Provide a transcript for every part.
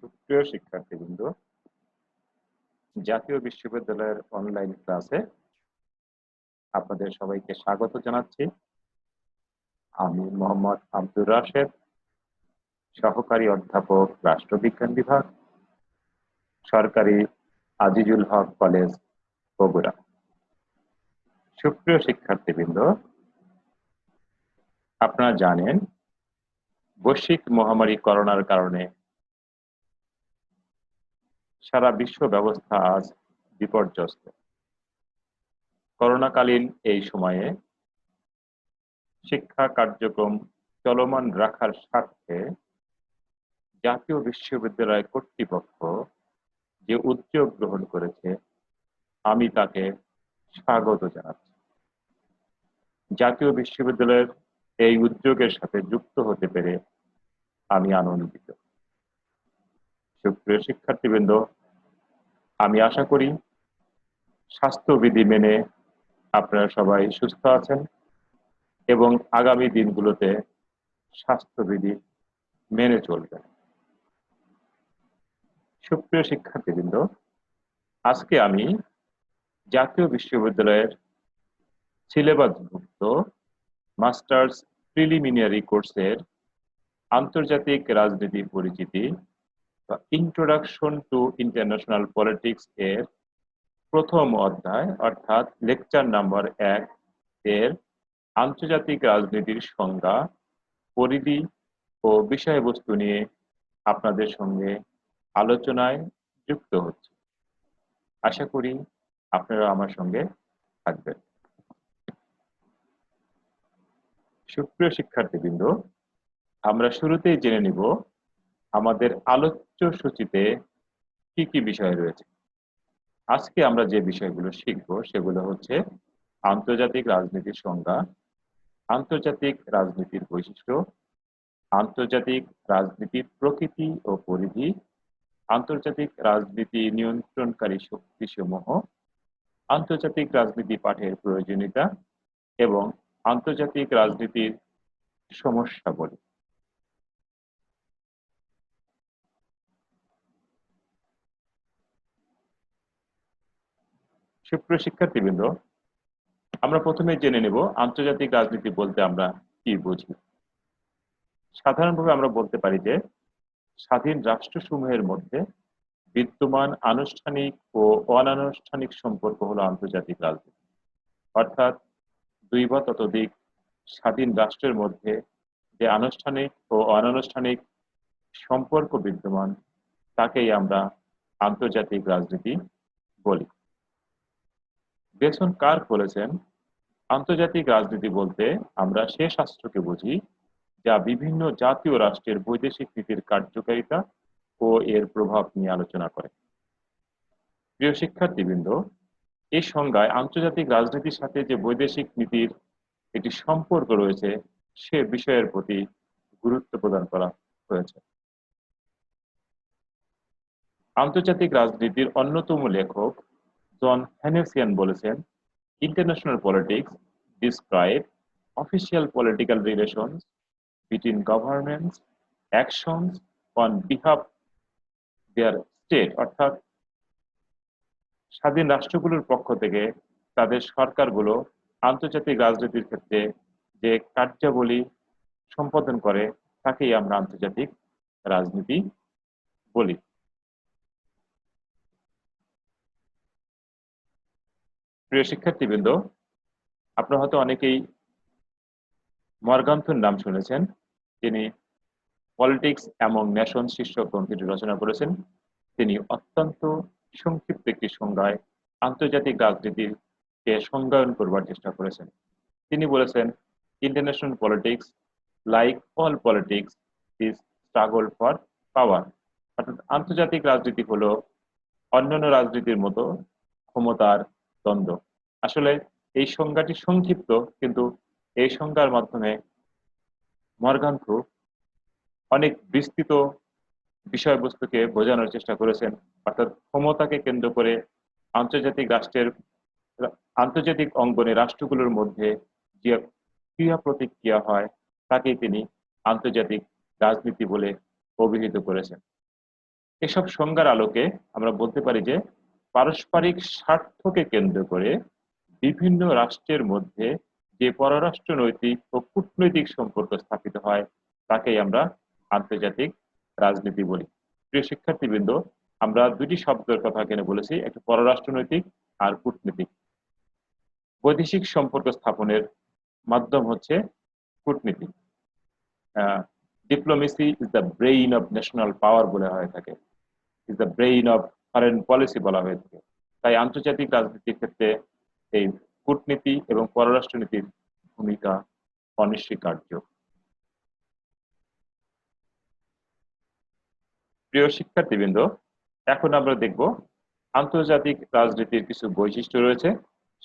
সুপ্রিয় শিক্ষার্থীবৃন্দ, জাতীয় বিশ্ববিদ্যালয়ের অনলাইন ক্লাসে আপনাদের সবাইকে স্বাগত জানাচ্ছি। আমি মোহাম্মদ আব্দুর রাশেদ, সহকারী অধ্যাপক, রাষ্ট্রবিজ্ঞান বিভাগ, সরকারি আজিজুল হক কলেজ, বগুড়া। সুপ্রিয় শিক্ষার্থীবৃন্দ, আপনারা জানেন বৈশ্বিক মহামারী করোনার কারণে সারা বিশ্ব ব্যবস্থা আজ বিপর্যস্ত। করোনাকালীন এই সময়ে শিক্ষা কার্যক্রম চলমান রাখার স্বার্থে জাতীয় বিশ্ববিদ্যালয় কর্তৃপক্ষ যে উদ্যোগ গ্রহণ করেছে, আমি তাকে স্বাগত জানাচ্ছি। জাতীয় বিশ্ববিদ্যালয়ের এই উদ্যোগের সাথে যুক্ত হতে পেরে আমি আনন্দিত। সুপ্রিয় শিক্ষার্থীবৃন্দ, আমি আশা করি স্বাস্থ্যবিধি মেনে আপনারা সবাই সুস্থ আছেন এবং আগামী দিনগুলোতে স্বাস্থ্যবিধি মেনে চলবেন। সুপ্রিয় শিক্ষার্থীবৃন্দ, আজকে আমি জাতীয় বিশ্ববিদ্যালয়ের সিলেবাসভুক্ত মাস্টার্স প্রিলিমিনারি কোর্সের আন্তর্জাতিক রাজনীতি পরিচিতি বা ইন্ট্রোডাকশন টু ইন্টারন্যাশনাল পলিটিক্স এর প্রথম অধ্যায় অর্থাৎ লেকচার নাম্বার 1 এর আন্তর্জাতিক রাজনীতির সংজ্ঞা, পরিধি ও বিষয়বস্তু নিয়ে আপনাদের সঙ্গে আলোচনায় যুক্ত হচ্ছে। আশা করি আপনারা আমার সঙ্গে থাকবেন। সুপ্রিয় শিক্ষার্থীবৃন্দ, আমরা শুরুতেই জেনে নিব আমাদের আলোচ্য সূচিতে কি কি বিষয় রয়েছে। আজকে আমরা যে বিষয়গুলো শিখব সেগুলো হচ্ছে আন্তর্জাতিক রাজনীতির সংজ্ঞা, আন্তর্জাতিক রাজনীতির বৈশিষ্ট্য, আন্তর্জাতিক রাজনীতির প্রকৃতি ও পরিধি, আন্তর্জাতিক রাজনীতি নিয়ন্ত্রণকারী শক্তিসমূহ, আন্তর্জাতিক রাজনীতি পাঠের প্রয়োজনীয়তা এবং আন্তর্জাতিক রাজনীতির সমস্যাবলী। সুপ্রিয় শিক্ষার্থীবৃন্দ, আমরা প্রথমে জেনে নেব আন্তর্জাতিক রাজনীতি বলতে আমরা কি বুঝি। সাধারণভাবে আমরা বলতে পারি যে স্বাধীন রাষ্ট্রসমূহের মধ্যে বিদ্যমান আনুষ্ঠানিক ও অনানুষ্ঠানিক সম্পর্ক হলো আন্তর্জাতিক রাজনীতি। অর্থাৎ দুই বা ততোধিক স্বাধীন রাষ্ট্রের মধ্যে যে আনুষ্ঠানিক ও অনানুষ্ঠানিক সম্পর্ক বিদ্যমান তাকেই আমরা আন্তর্জাতিক রাজনীতি বলি। বেসন কার্ক বলেছেন, আন্তর্জাতিক রাজনীতি বলতে আমরা সে শাস্ত্রকে বুঝি যা বিভিন্ন জাতীয় রাষ্ট্রের বৈদেশিক নীতির কার্যকারিতা ও এর প্রভাব নিয়ে আলোচনা করে। প্রিয় শিক্ষার্থীবৃন্দ, এই সংজ্ঞায় আন্তর্জাতিক রাজনীতির সাথে যে বৈদেশিক নীতির একটি সম্পর্ক রয়েছে সে বিষয়ের প্রতি গুরুত্ব প্রদান করা হয়েছে। আন্তর্জাতিক রাজনীতির অন্যতম লেখক জন হেনেসিয়ান বলেছেন, international politics describe official political relations between governments actions on behalf their state, অর্থাৎ স্বাধীন রাষ্ট্রগুলোর পক্ষ থেকে তাদের সরকারগুলো আন্তর্জাতিক রাজনীতির ক্ষেত্রে যে কার্যাবলী সম্পাদন করে তাকেই আমরা আন্তর্জাতিক রাজনীতি বলি। প্রিয় শিক্ষার্থীবৃন্দ, আপনারা হয়তো অনেকেই মর্গানথন নাম শুনেছেন। তিনি পলিটিক্স অ্যামং নেশন শীর্ষক গ্রন্থটি রচনা করেছেন। তিনি অত্যন্ত সংক্ষিপ্ত একটি সংজ্ঞায় আন্তর্জাতিক রাজনীতিকে সংজ্ঞায়ন করবার চেষ্টা করেছেন। তিনি বলেছেন, international politics like all politics is struggle for পাওয়ার, অর্থাৎ আন্তর্জাতিক রাজনীতি হলো অন্যান্য রাজনীতির মতো ক্ষমতার দ্বন্দ্ব। আসলে এই সংজ্ঞাটি সংক্ষিপ্ত, কিন্তু এই সংজ্ঞার মাধ্যমে মর্গানথ অনেক বিস্তৃত বিষয়বস্তুকে বোঝানোর চেষ্টা করেছেন। অর্থাৎ ক্ষমতাকে কেন্দ্র করে আন্তর্জাতিক অঙ্গনে রাষ্ট্রগুলোর মধ্যে যে ক্রিয়া প্রতিক্রিয়া হয় তাকেই তিনি আন্তর্জাতিক রাজনীতি বলে অভিহিত করেছেন। এসব সংজ্ঞার আলোকে আমরা বলতে পারি যে পারস্পরিক স্বার্থকে কেন্দ্র করে বিভিন্ন রাষ্ট্রের মধ্যে যে পররাষ্ট্রনৈতিক ও কূটনৈতিক সম্পর্ক স্থাপিত হয় তাকেই আমরা আন্তর্জাতিক রাজনীতি বলি। প্রিয় শিক্ষার্থীবৃন্দ, আমরা দুটি শব্দের কথা এখানে বলেছি, একটা পররাষ্ট্রনৈতিক আর কূটনৈতিক। বৈদেশিক সম্পর্ক স্থাপনের মাধ্যম হচ্ছে কূটনীতি। Diplomacy is the brain of national পাওয়ার বলা হয়ে থাকে, is the brain of foreign policy বলা হয়ে থাকে। তাই আন্তর্জাতিক রাজনীতির ক্ষেত্রে এই কূটনীতি এবং পররাষ্ট্রনীতির ভূমিকা অনস্বীকার্য। প্রিয় শিক্ষার্থীবৃন্দ, এখন আমরা দেখব আন্তর্জাতিক রাজনীতির কিছু বৈশিষ্ট্য রয়েছে,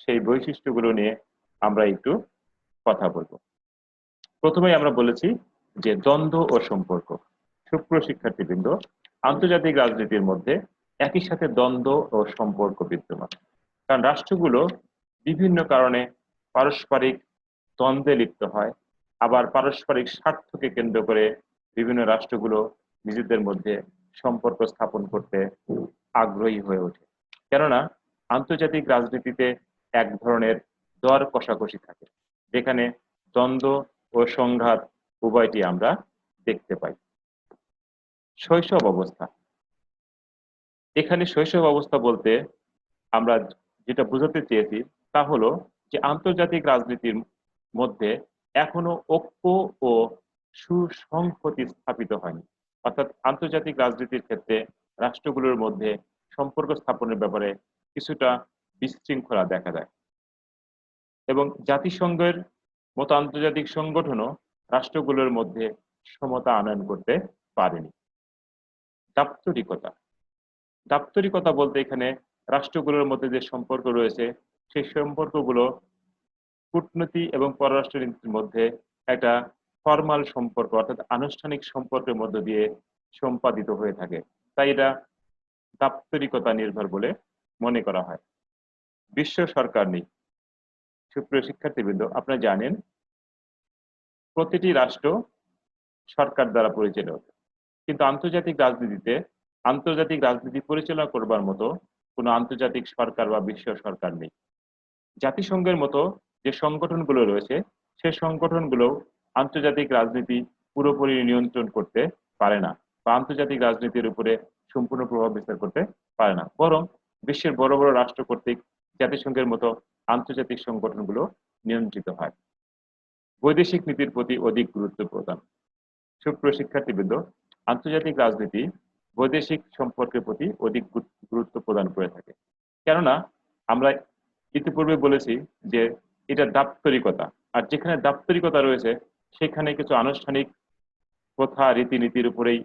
সেই বৈশিষ্ট্যগুলো নিয়ে আমরা একটু কথা বলবো। প্রথমেই আমরা বলেছি যে দ্বন্দ্ব ও সম্পর্ক। সুপ্রিয় শিক্ষার্থীবৃন্দ, আন্তর্জাতিক রাজনীতির মধ্যে একই সাথে দ্বন্দ্ব ও সম্পর্ক বিদ্যমান, কারণ রাষ্ট্রগুলো বিভিন্ন কারণে পারস্পরিক দ্বন্দ্বে লিপ্ত হয়, আবার পারস্পরিক স্বার্থকে কেন্দ্র করে বিভিন্ন রাষ্ট্রগুলো নিজেদের মধ্যে সম্পর্ক স্থাপন করতে আগ্রহী হয়ে ওঠে। কেননা আন্তর্জাতিক রাজনীতিতে এক ধরনের দর কষাকষি থাকে, যেখানে দ্বন্দ্ব ও সংঘাত উভয়টি আমরা দেখতে পাই। শৈশব অবস্থা। এখানে শৈশব অবস্থা বলতে আমরা যেটা বোঝাতে চেয়েছি তা হলো যে আন্তর্জাতিক রাজনীতির মধ্যে এখনো ঐক্য ও সুসংহতি স্থাপিত হয়নি। অর্থাৎ আন্তর্জাতিক রাজনীতির ক্ষেত্রে রাষ্ট্রগুলোর মধ্যে সম্পর্ক স্থাপনের ব্যাপারে কিছুটা বিশৃঙ্খলা দেখা যায়, এবং জাতিসংঘের মতো আন্তর্জাতিক সংগঠনও রাষ্ট্রগুলোর মধ্যে সমতা আনয়ন করতে পারেনি। দাপ্তরিকতা। দাপ্তরিকতা বলতে এখানে রাষ্ট্রগুলোর মধ্যে যে সম্পর্ক রয়েছে সেই সম্পর্কগুলো কূটনীতি এবং পররাষ্ট্রনীতির মধ্যে একটা ফর্মাল সম্পর্ক, অর্থাৎ আনুষ্ঠানিক সম্পর্কের মধ্য দিয়ে সম্পাদিত হয়ে থাকে, তাই এটা দাপ্তরিকতা নির্ভর বলে মনে করা হয়। বিশ্ব সরকার নেই। সুপ্রিয় শিক্ষার্থীবৃন্দ, আপনারা জানেন প্রতিটি রাষ্ট্র সরকার দ্বারা পরিচালিত, কিন্তু আন্তর্জাতিক রাজনীতি পরিচালনা করবার মতো কোনো আন্তর্জাতিক সরকার বা বিশ্ব সরকার নেই। জাতিসংঘের মতো যে সংগঠনগুলো রয়েছে সে সংগঠনগুলো আন্তর্জাতিক রাজনীতি পুরোপুরি নিয়ন্ত্রণ করতে পারে না, বা আন্তর্জাতিক রাজনীতির উপরে সম্পূর্ণ প্রভাব বিস্তার করতে পারে না, বরং বিশ্বের বড় বড় রাষ্ট্র কর্তৃক জাতিসংঘের মতো আন্তর্জাতিক সংগঠনগুলো নিয়ন্ত্রিত হয়। বৈদেশিক নীতির প্রতি অধিক গুরুত্ব প্রদান। সুপ্রিয় শিক্ষার্থীবৃন্দ, আন্তর্জাতিক রাজনীতি বৈদেশিক সম্পর্কের প্রতি অধিক গুরুত্ব প্রদান করে থাকে, কেননা আমরা ইতিপূর্বে বলেছি যে এটা দাপ্তরিকতা, আর যেখানে দাপ্তরিকতা রয়েছে সেখানে কিছু আনুষ্ঠানিক প্রথা রীতিনীতির উপরেই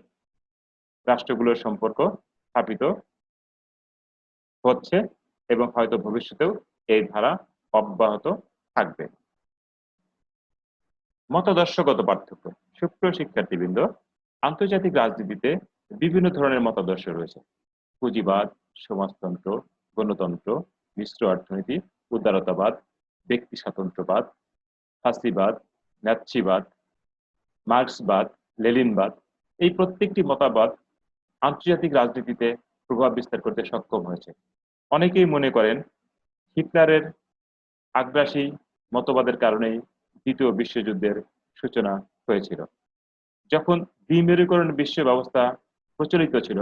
রাষ্ট্রগুলোর সম্পর্ক স্থাপিত হচ্ছে, এবং হয়তো ভবিষ্যতেও এই ধারা অব্যাহত থাকবে। মতাদর্শগত পার্থক্য। সুপ্রিয় শিক্ষার্থীবৃন্দ, আন্তর্জাতিক রাজনীতিতে বিভিন্ন ধরনের মতাদর্শ রয়েছে। পুঁজিবাদ, সমাজতন্ত্র, গণতন্ত্র, মিশ্র অর্থনীতি, উদারতাবাদ, ব্যক্তি স্বাতন্ত্র্যবাদ, ফাসিবাদ, ন্যাৎসিবাদ, মার্ক্সবাদ, লেনিনবাদ, এই প্রত্যেকটি মতবাদ আন্তর্জাতিক রাজনীতিতে প্রভাব বিস্তার করতে সক্ষম হয়েছে। অনেকেই মনে করেন হিটলারের আগ্রাসী মতবাদের কারণেই দ্বিতীয় বিশ্বযুদ্ধের সূচনা হয়েছিল। যখন দ্বিমেরুকরণ বিশ্ব ব্যবস্থা প্রচলিত ছিল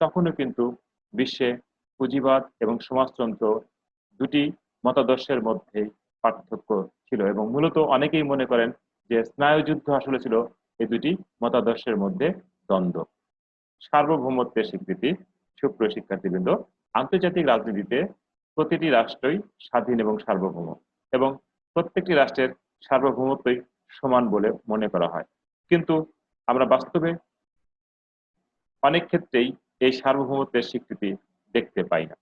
তখনও কিন্তু বিশ্বে পুঁজিবাদ এবং সমাজতন্ত্র দুটি মতাদর্শের মধ্যে পার্থক্য ছিল, এবং মূলত অনেকেই মনে করেন যে স্নায়ুযুদ্ধ আসলে ছিল এই দুটি মতাদর্শের মধ্যে দ্বন্দ্ব। সার্বভৌমত্বের স্বীকৃতি। সুপ্রিয় শিক্ষার্থীবৃন্দ, আন্তর্জাতিক রাজনীতিতে প্রতিটি রাষ্ট্রই স্বাধীন এবং সার্বভৌম, এবং প্রত্যেকটি রাষ্ট্রের সার্বভৌমত্বই সমান বলে মনে করা হয়, কিন্তু আমরা বাস্তবে অনেক ক্ষেত্রেই এই সার্বভৌমত্বের স্বীকৃতি দেখতে পাই না,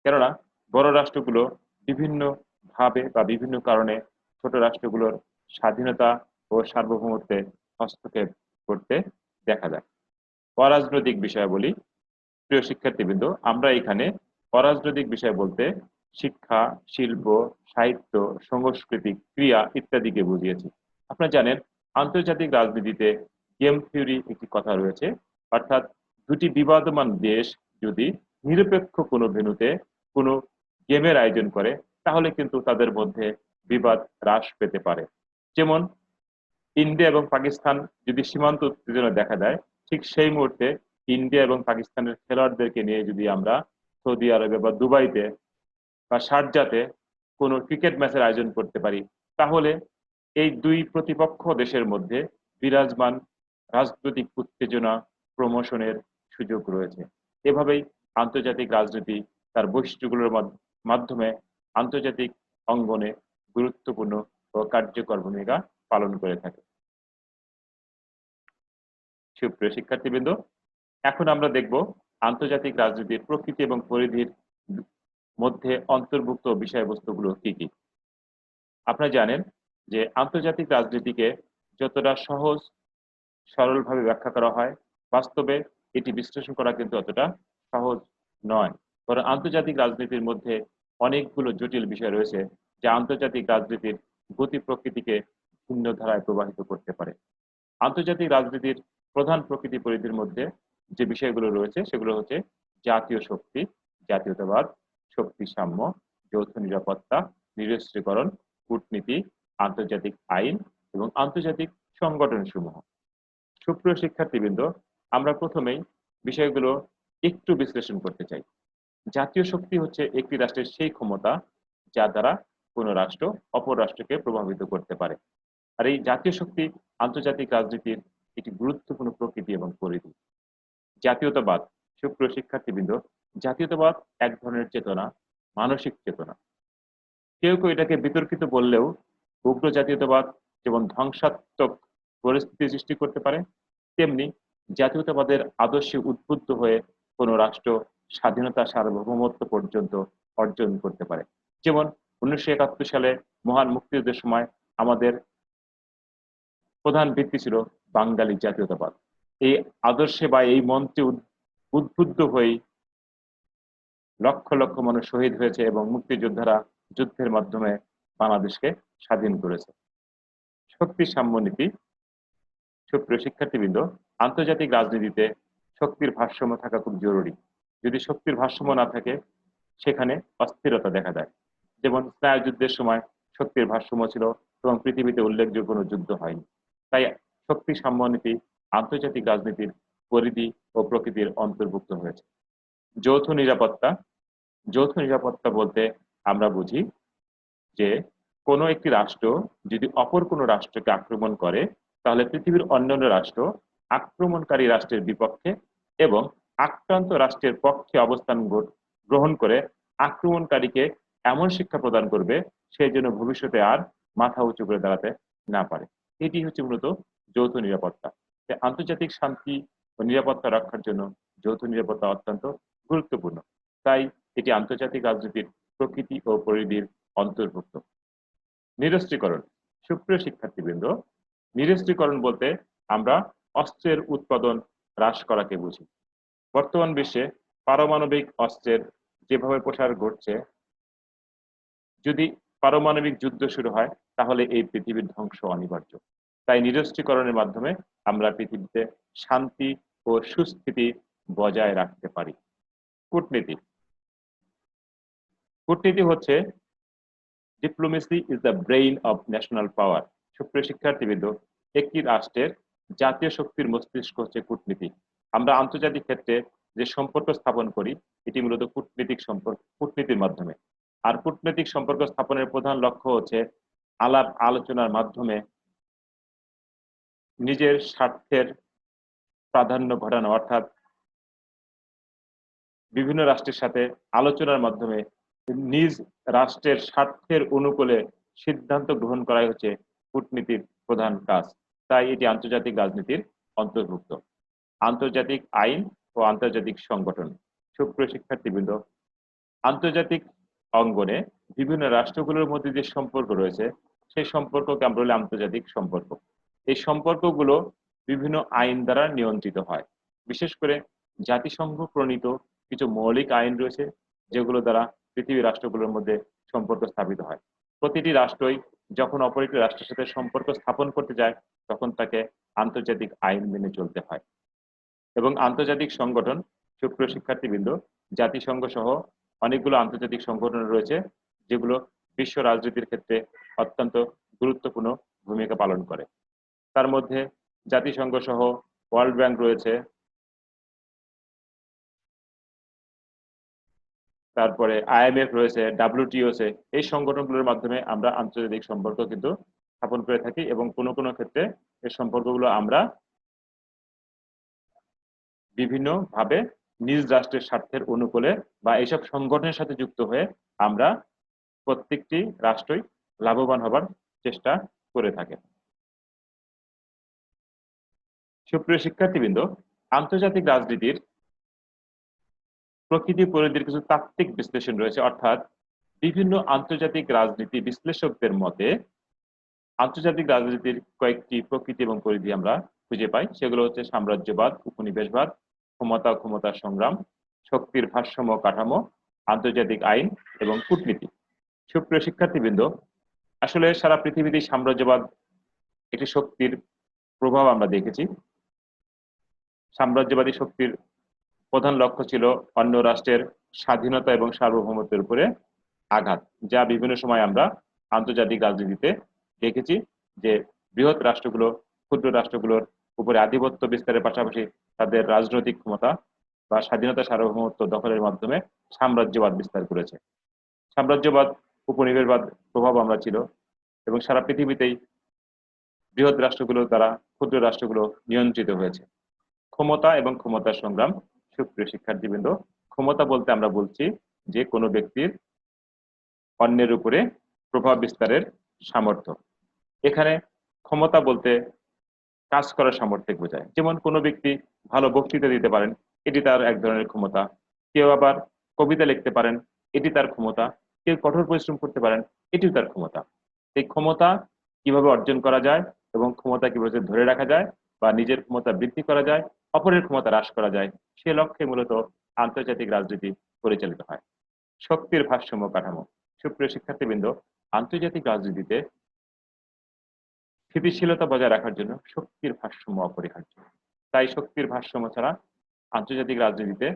কেননা বড় রাষ্ট্রগুলো বিভিন্ন ভাবে বা বিভিন্ন কারণে ছোট রাষ্ট্রগুলোর স্বাধীনতা ও সার্বভৌমত্বে হস্তক্ষেপ করতে দেখা যায়। অরাজনৈতিক বিষয় বলি। প্রিয় শিক্ষার্থীবৃন্দ, আমরা এখানে অরাজনৈতিক বিষয় বলতে শিক্ষা, শিল্প, সাহিত্য, সংস্কৃতি, ক্রিয়া ইত্যাদিকে বুঝিয়েছি। আপনারা জানেন আন্তর্জাতিক রাজনীতিতে গেম থিওরি একটি কথা রয়েছে, অর্থাৎ দুটি বিবাদমান দেশ যদি নিরপেক্ষ কোনো ভেন্যুতে কোনো গেমের আয়োজন করে, তাহলে কিন্তু তাদের মধ্যে বিবাদ হ্রাস পেতে পারে। যেমন ইন্ডিয়া এবং পাকিস্তান যদি সীমান্ত উত্তেজনা দেখা দেয়, ঠিক সেই মুহূর্তে ইন্ডিয়া এবং পাকিস্তানের খেলোয়াড়দেরকে নিয়ে যদি আমরা সৌদি আরবে বা দুবাইতে বা শারজাতে কোনো ক্রিকেট ম্যাচের আয়োজন করতে পারি, তাহলে এই দুই প্রতিপক্ষ দেশের মধ্যে বিরাজমান রাজনৈতিক উত্তেজনা প্রমোশনের সুযোগ রয়েছে। এভাবেই আন্তর্জাতিক রাজনীতি তার বৈশিষ্ট্যগুলোর মাধ্যমে আন্তর্জাতিক অঙ্গনে গুরুত্বপূর্ণ ও কার্যকর ভূমিকা পালন করে থাকে। সুপ্রিয় শিক্ষার্থীবৃন্দ, এখন আমরা দেখব আন্তর্জাতিক রাজনীতির প্রকৃতি এবং পরিধির মধ্যে অন্তর্ভুক্ত বিষয়বস্তুগুলো কি কি। আপনারা জানেন যে আন্তর্জাতিক রাজনীতিকে যতটা সহজ সরলভাবে ব্যাখ্যা করা হয়, বাস্তবে এটি বিশ্লেষণ করা কিন্তু অতটা সহজ নয়। বরং আন্তর্জাতিক রাজনীতির মধ্যে অনেকগুলো জটিল বিষয় রয়েছে, যা আন্তর্জাতিক রাজনীতির গতি প্রকৃতিকে ভিন্ন ধারায় প্রবাহিত করতে পারে। আন্তর্জাতিক রাজনীতির প্রধান প্রকৃতি পরিধির মধ্যে যে বিষয়গুলো রয়েছে সেগুলো হচ্ছে জাতীয় শক্তি, জাতীয়তাবাদ, শক্তি সাম্য, যৌথ নিরাপত্তা, নিরস্ত্রীকরণ, কূটনীতি, আন্তর্জাতিক আইন এবং আন্তর্জাতিক সংগঠন সমূহ। সুপ্রিয় শিক্ষার্থীবৃন্দ, আমরা প্রথমেই বিষয়গুলো একটু বিশ্লেষণ করতে চাই। জাতীয় শক্তি হচ্ছে একটি রাষ্ট্রের সেই ক্ষমতা যা দ্বারা কোনো রাষ্ট্র অপর রাষ্ট্রকে প্রভাবিত করতে পারে। আর এই জাতীয় শক্তি আন্তর্জাতিক রাজনীতির একটি গুরুত্বপূর্ণ প্রকৃতি এবং পরিধি। জাতীয়তাবাদ, সুপ্রিয় শিক্ষার্থীবৃন্দ, জাতীয়তাবাদ এক ধরনের চেতনা, মানসিক চেতনা। কেউ কেউ এটাকে বিতর্কিত বললেও উগ্র জাতীয়তাবাদ যেমন ধ্বংসাত্মক পরিস্থিতি সৃষ্টি করতে পারে, তেমনি জাতীয়তাবাদের আদর্শে উদ্বুদ্ধ হয়ে কোনো রাষ্ট্র স্বাধীনতা সার্বভৌমত্ব পর্যন্ত অর্জন করতে পারে। যেমন 1971 সালে মহান মুক্তিযুদ্ধের সময় আমাদের প্রধান ভিত্তি ছিল বাঙালি জাতীয়তাবাদ। এই আদর্শে বা এই মন্ত্রে উদ্বুদ্ধ হয়েই লক্ষ লক্ষ মানুষ শহীদ হয়েছে এবং মুক্তিযোদ্ধারা যুদ্ধের মাধ্যমে বাংলাদেশকে স্বাধীন করেছে। শক্তি সাম্য নীতি, সুপ্রিয় শিক্ষার্থীবৃন্দ, আন্তর্জাতিক রাজনীতিতে শক্তির ভারসাম্য থাকা খুব জরুরি। যদি শক্তির ভারসাম্য না থাকে, সেখানে অস্থিরতা দেখা দেয়। যেমন স্নায়ুযুদ্ধের সময় শক্তির ভারসাম্য ছিল এবং পৃথিবীতে উল্লেখযোগ্য কোনো যুদ্ধ হয়নি। তাই শক্তি সাম্য নীতি আন্তর্জাতিক রাজনীতির পরিধি ও প্রকৃতির অন্তর্ভুক্ত হয়েছে। যৌথ নিরাপত্তা, যৌথ নিরাপত্তা বলতে আমরা বুঝি যে কোনো একটি রাষ্ট্র যদি অপর কোনো রাষ্ট্রকে আক্রমণ করে, তাহলে পৃথিবীর অন্যান্য রাষ্ট্র আক্রমণকারী রাষ্ট্রের বিপক্ষে এবং আক্রান্ত রাষ্ট্রের পক্ষে অবস্থান গ্রহণ করে আক্রমণকারীকে এমন শিক্ষা প্রদান করবে সে যেন ভবিষ্যতে আর মাথা উঁচু করে দাঁড়াতে না পারে। এটি হচ্ছে মূলত যৌথ নিরাপত্তা। আন্তর্জাতিক শান্তি ও নিরাপত্তা রক্ষার জন্য যৌথ নিরাপত্তা অত্যন্ত গুরুত্বপূর্ণ। তাই এটি আন্তর্জাতিক রাজনীতির প্রকৃতি ও পরিধির অন্তর্ভুক্ত। নিরস্ত্রীকরণ, সুপ্রিয় শিক্ষার্থীবৃন্দ, নিরস্ত্রীকরণ বলতে আমরা অস্ত্রের উৎপাদন হ্রাস করাকে বুঝি। বর্তমান বিশ্বে পারমাণবিক অস্ত্রের যেভাবে প্রসার ঘটছে, যদি পারমাণবিক যুদ্ধ শুরু হয় তাহলে এই পৃথিবীর ধ্বংস অনিবার্য। তাই নিরস্ত্রীকরণের মাধ্যমে আমরা পৃথিবীতে শান্তি ও সুস্থিতি বজায় রাখতে পারি। কূটনীতি, কূটনীতি হচ্ছে diplomacy is the brain of national পাওয়ার। সুপ্রিয় শিক্ষার্থীবৃন্দ, একটি রাষ্ট্রের জাতীয় শক্তির মস্তিষ্ক হচ্ছে কূটনীতি। আমরা আন্তর্জাতিক ক্ষেত্রে যে সম্পর্ক স্থাপন করি এটি মূলত কূটনীতির মাধ্যমে। আর কূটনৈতিক সম্পর্ক স্থাপনের প্রধান লক্ষ্য হচ্ছে আলাপ আলোচনার মাধ্যমে নিজের স্বার্থের প্রাধান্য ঘটানো, অর্থাৎ বিভিন্ন রাষ্ট্রের সাথে আলোচনার মাধ্যমে নিজ রাষ্ট্রের স্বার্থের অনুকূলে সিদ্ধান্ত গ্রহণ করাই হচ্ছে কূটনীতির প্রধান কাজ। তাই এটি আন্তর্জাতিক রাজনীতির অন্তর্ভুক্ত। আন্তর্জাতিক আইন ও আন্তর্জাতিক সংগঠন, সুপ্রিয় শিক্ষার্থীবৃন্দ, আন্তর্জাতিক অঙ্গনে বিভিন্ন রাষ্ট্রগুলোর মধ্যে যে সম্পর্ক রয়েছে সেই সম্পর্ককে আমরা বলি আন্তর্জাতিক সম্পর্ক। এই সম্পর্কগুলো বিভিন্ন আইন দ্বারা নিয়ন্ত্রিত হয়। বিশেষ করে জাতিসংঘ প্রণীত কিছু মৌলিক আইন রয়েছে যেগুলো দ্বারা পৃথিবীর রাষ্ট্রগুলোর মধ্যে সম্পর্ক স্থাপিত হয়। প্রতিটি রাষ্ট্রই যখন অপর একটি রাষ্ট্রের সাথে সম্পর্ক স্থাপন করতে যায় তখন তাকে আন্তর্জাতিক আইন মেনে চলতে হয়। এবং আন্তর্জাতিক সংগঠন, সুপ্রিয় শিক্ষার্থীবৃন্দ, জাতিসংঘ সহ অনেকগুলো আন্তর্জাতিক সংগঠন রয়েছে যেগুলো বিশ্ব রাজনীতির ক্ষেত্রে অত্যন্ত গুরুত্বপূর্ণ ভূমিকা পালন করে। তার মধ্যে জাতিসংঘ সহ ওয়ার্ল্ড ব্যাংক রয়েছে, তারপরে IMF রয়েছে, WTO আছে। এই সংগঠনগুলোর মাধ্যমে আমরা আন্তর্জাতিক সম্পর্ক কিন্তু স্থাপন করে থাকি এবং কোনো কোনো ক্ষেত্রে এই সম্পর্কগুলো আমরা বিভিন্ন ভাবে নিজ রাষ্ট্রের স্বার্থের অনুকূলে বা এইসব সংগঠনের সাথে যুক্ত হয়ে আমরা প্রত্যেকটি রাষ্ট্রই লাভবান হবার চেষ্টা করে থাকে। সুপ্রিয় শিক্ষার্থীবৃন্দ, আন্তর্জাতিক রাজনীতির প্রকৃতি পরিধির কিছু তাত্ত্বিক বিশ্লেষণ রয়েছে, অর্থাৎ বিভিন্ন আন্তর্জাতিক রাজনীতি বিশ্লেষকদের মতে আন্তর্জাতিক রাজনীতির কয়েকটি প্রকৃতি এবং পরিধি আমরা খুঁজে পাই। সেগুলো হচ্ছে সাম্রাজ্যবাদ, উপনিবেশবাদ, ক্ষমতা ও ক্ষমতার সংগ্রাম, শক্তির ভারসাম্য কাঠামো, আন্তর্জাতিক আইন এবং কূটনীতি। সুপ্রিয় শিক্ষার্থীবৃন্দ, আসলে সারা পৃথিবীতে সাম্রাজ্যবাদ একটি শক্তির প্রভাব আমরা দেখেছি। সাম্রাজ্যবাদী শক্তির প্রধান লক্ষ্য ছিল অন্য রাষ্ট্রের স্বাধীনতা এবং সার্বভৌমত্বের উপরে আঘাত, যা বিভিন্ন সময় আমরা আন্তর্জাতিক রাজনীতিতে দেখেছি যে বৃহৎ রাষ্ট্রগুলো ক্ষুদ্র রাষ্ট্রগুলোর উপরে আধিপত্য বিস্তারের পাশাপাশি তাদের রাজনৈতিক ক্ষমতা বা স্বাধীনতা সার্বভৌমত্ব দখলের মাধ্যমে সাম্রাজ্যবাদ বিস্তার করেছে। সাম্রাজ্যবাদ, উপনিবেশবাদ প্রভাব আমরা ছিল এবং সারা পৃথিবীতেই বৃহৎ রাষ্ট্রগুলো দ্বারা ক্ষুদ্র রাষ্ট্রগুলো নিয়ন্ত্রিত হয়েছে। ক্ষমতা এবং ক্ষমতার সংগ্রাম। সুপ্রিয় শিক্ষার্থীবৃন্দ, ক্ষমতা বলতে আমরা বলছি যে কোনো ব্যক্তির অন্যের উপরে প্রভাব বিস্তারের সামর্থ্য। এখানে ক্ষমতা বলতে কাজ করার সামর্থ্য বোঝায়। যেমন কোনো ব্যক্তি ভালো বক্তৃতা দিতে পারেন, এটি তার এক ধরনের ক্ষমতা। কেউ আবার কবিতা লিখতে পারেন, এটি তার ক্ষমতা। কেউ কঠোর পরিশ্রম করতে পারেন, এটিও তার ক্ষমতা। এই ক্ষমতা কিভাবে অর্জন করা যায় এবং ক্ষমতা কিভাবে ধরে রাখা যায় বা নিজের ক্ষমতা বৃদ্ধি করা যায়, অপরের ক্ষমতা হ্রাস করা যায়, সে লক্ষ্যে মূলত আন্তর্জাতিক রাজনীতি পরিচালিত হয়। শক্তির ভারসাম্য কাঠামো। সুপ্রিয় শিক্ষার্থীবৃন্দ, আন্তর্জাতিক রাজনীতিতে স্থিতিশীলতা বজায় রাখার জন্য শক্তির ভারসাম্য অপরিহার্য। তাই শক্তির ভারসাম্য ছাড়া আন্তর্জাতিক রাজনীতিতে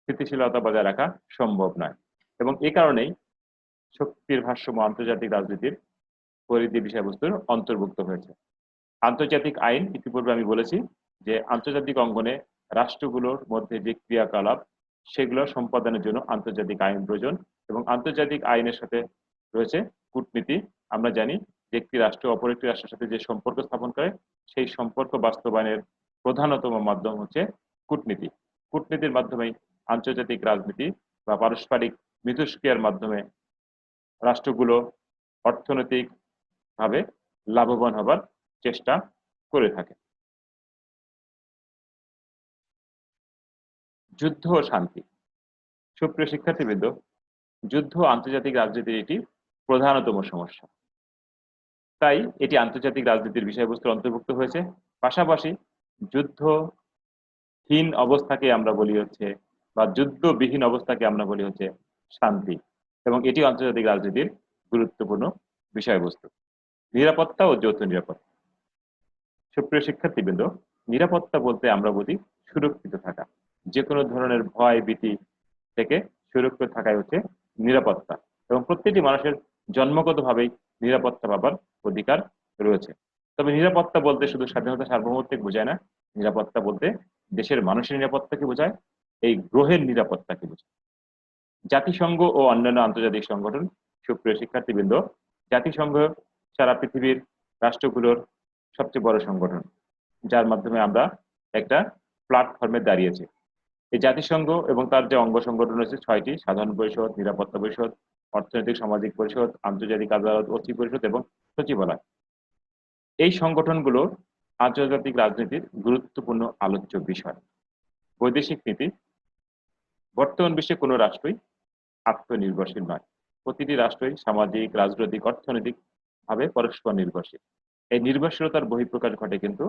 স্থিতিশীলতা বজায় রাখা সম্ভব নয় এবং এই কারণেই শক্তির ভারসাম্য আন্তর্জাতিক রাজনীতির পরিধি বিষয়বস্তুর অন্তর্ভুক্ত হয়েছে। আন্তর্জাতিক আইন, ইতিপূর্বে আমি বলেছি যে আন্তর্জাতিক অঙ্গনে রাষ্ট্রগুলোর মধ্যে যে ক্রিয়াকলাপ সেগুলো সম্পাদনের জন্য আন্তর্জাতিক আইন প্রয়োজন এবং আন্তর্জাতিক আইনের সাথে রয়েছে কূটনীতি। আমরা জানি যে একটি রাষ্ট্র অপর একটি রাষ্ট্রের সাথে যে সম্পর্ক স্থাপন করে সেই সম্পর্ক বাস্তবায়নের প্রধানতম মাধ্যম হচ্ছে কূটনীতি। কূটনীতির মাধ্যমেই আন্তর্জাতিক রাজনীতি বা পারস্পরিক মিথস্ক্রিয়ার মাধ্যমে রাষ্ট্রগুলো অর্থনৈতিকভাবে লাভবান হবার চেষ্টা করে থাকে। যুদ্ধ ও শান্তি। সুপ্রিয় শিক্ষার্থীবৃন্দ, যুদ্ধ আন্তর্জাতিক রাজনীতির একটি প্রধানতম সমস্যা, তাই এটি আন্তর্জাতিক রাজনীতির বিষয়বস্তুর অন্তর্ভুক্ত হয়েছে। পাশাপাশি যুদ্ধহীন অবস্থাকে আমরা বলি হচ্ছে বা যুদ্ধবিহীন অবস্থাকে আমরা বলি হচ্ছে শান্তি এবং এটি আন্তর্জাতিক রাজনীতির গুরুত্বপূর্ণ বিষয়বস্তু। নিরাপত্তা ও যৌথ নিরাপত্তা। সুপ্রিয় শিক্ষার্থীবৃন্দ, নিরাপত্তা বলতে আমরা বুঝি সুরক্ষিত থাকা। যে কোনো ধরনের ভয় ভীতি থেকে সুরক্ষিত থাকাই হচ্ছে নিরাপত্তা এবং প্রত্যেকটি মানুষের জন্মগতভাবেই নিরাপত্তা পাবার অধিকার রয়েছে। তবে নিরাপত্তা বলতে শুধু স্বাধীনতা সার্বভৌমত্বকে বোঝায় না, নিরাপত্তা বলতে দেশের মানুষের নিরাপত্তাকে বোঝায়, এই গ্রহের নিরাপত্তাকে বোঝায়। জাতিসংঘ ও অন্যান্য আন্তর্জাতিক সংগঠন। সুপ্রিয় শিক্ষার্থীবৃন্দ, জাতিসংঘ সারা পৃথিবীর রাষ্ট্রগুলোর সবচেয়ে বড় সংগঠন, যার মাধ্যমে আমরা একটা প্ল্যাটফর্মে দাঁড়িয়েছি। এই জাতিসংঘ এবং তার যে অঙ্গ সংগঠন রয়েছে 6টি: সাধারণ পরিষদ, নিরাপত্তা পরিষদ, অর্থনৈতিক সামাজিক পরিষদ, আন্তর্জাতিক আদালত, অস্থি পরিষদ এবং সচিবালয়। এই সংগঠনগুলো আন্তর্জাতিক রাজনীতির গুরুত্বপূর্ণ আলোচ্য বিষয়। বৈদেশিক নীতি। বর্তমান বিশ্বে কোনো রাষ্ট্রই আত্মনির্ভরশীল নয়। প্রতিটি রাষ্ট্রই সামাজিক, রাজনৈতিক, অর্থনৈতিক ভাবে পরস্পর নির্ভরশীল। এই নির্ভরশীলতার বহিঃপ্রকাশ ঘটে কিন্তু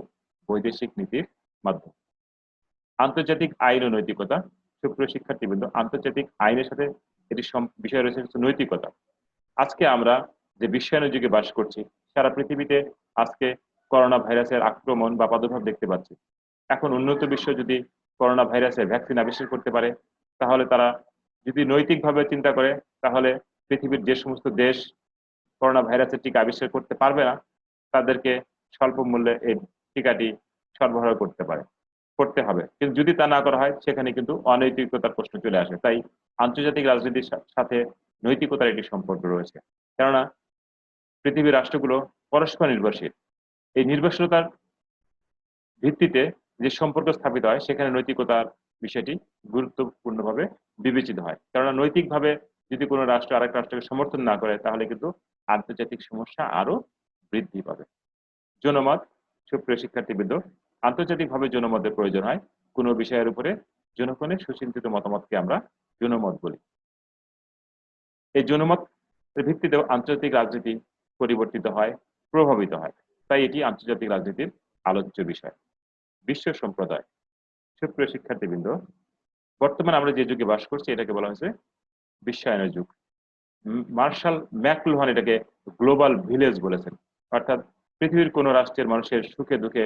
বৈদেশিক নীতির মাধ্যমে। আন্তর্জাতিক আইন ও নৈতিকতা। সুপ্রিয় শিক্ষার্থীবৃন্দ, আন্তর্জাতিক আইনের সাথে এটি বিষয় রয়েছে নৈতিকতা। আজকে আমরা যে বিশ্বায়নের যুগে বাস করছি, সারা পৃথিবীতে আজকে করোনা ভাইরাসের আক্রমণ বা প্রাদুর্ভাব দেখতে পাচ্ছি। এখন উন্নত বিশ্ব যদি করোনা ভাইরাসের ভ্যাকসিন আবিষ্কার করতে পারে, তাহলে তারা যদি নৈতিকভাবে চিন্তা করে, তাহলে পৃথিবীর যে সমস্ত দেশ করোনা ভাইরাসের টিকা আবিষ্কার করতে পারবে না, তাদেরকে স্বল্প মূল্যে এই টিকাটি সরবরাহ করতে হবে। কিন্তু যদি তা না করা হয়, সেখানে কিন্তু অনৈতিকতার প্রশ্ন চলে আসে। তাই আন্তর্জাতিক রাজনীতির সাথে নৈতিকতার একটি সম্পর্ক রয়েছে। কেননা পৃথিবীর রাষ্ট্রগুলো পরস্পর নির্ভরশীল। এই নির্ভরশীলতার ভিত্তিতে যে সম্পর্ক স্থাপিত হয়, সেখানে নৈতিকতার বিষয়টি গুরুত্বপূর্ণভাবে বিবেচিত হয়। কেননা নৈতিকভাবে যদি কোনো রাষ্ট্র আরেক রাষ্ট্রকে সমর্থন না করে, তাহলে কিন্তু আন্তর্জাতিক সমস্যা আরো বৃদ্ধি পাবে। জনমত, সুপ্রিয় শিক্ষার্থীবৃন্দ, আন্তর্জাতিকভাবে জনমতের প্রয়োজন হয় কোনো বিষয়ের উপরে জনগণের সুচিন্তিত মতামতকে আমরা জনমত বলি। এই জনমতের ভিত্তিতেও আন্তর্জাতিক রাজনীতি পরিবর্তিত হয়, প্রভাবিত হয়। তাই এটি আন্তর্জাতিক রাজনীতির আলোচ্য বিষয়। বিশ্ব সম্প্রদায়, সুপ্রিয় শিক্ষার্থীবৃন্দ, বর্তমানে আমরা যে যুগে বাস করছি এটাকে বলা হয়েছে বিশ্বায়নের যুগ। মার্শাল ম্যাকলুহান এটাকে গ্লোবাল ভিলেজ বলেছেন। অর্থাৎ পৃথিবীর কোন রাষ্ট্রের মানুষের সুখে দুঃখে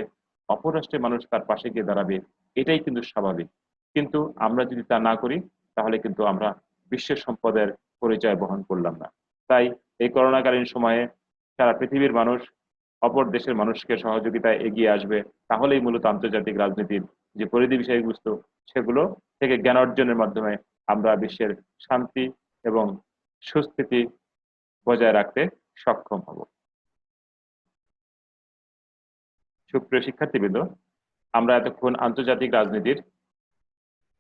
অপর রাষ্ট্রের মানুষ তার পাশে গিয়ে দাঁড়াবে, এটাই কিন্তু স্বাভাবিক। কিন্তু আমরা যদি তা না করি, তাহলে কিন্তু আমরা বিশ্ব সম্পদের পরিচয় বহন করলাম না। তাই এই করোনাকালীন সময়ে সারা পৃথিবীর মানুষ অপর দেশের মানুষকে সহযোগিতায় এগিয়ে আসবে, তাহলেই মূলত আন্তর্জাতিক রাজনীতির যে পরিধি বিষয়বস্তু, সেগুলো থেকে জ্ঞান অর্জনের মাধ্যমে আমরা বিশ্বের শান্তি এবং সুস্থিতি বজায় রাখতে সক্ষম হব। সুপ্রিয় শিক্ষার্থীবৃন্দ, আমরা এতক্ষণ আন্তর্জাতিক রাজনীতির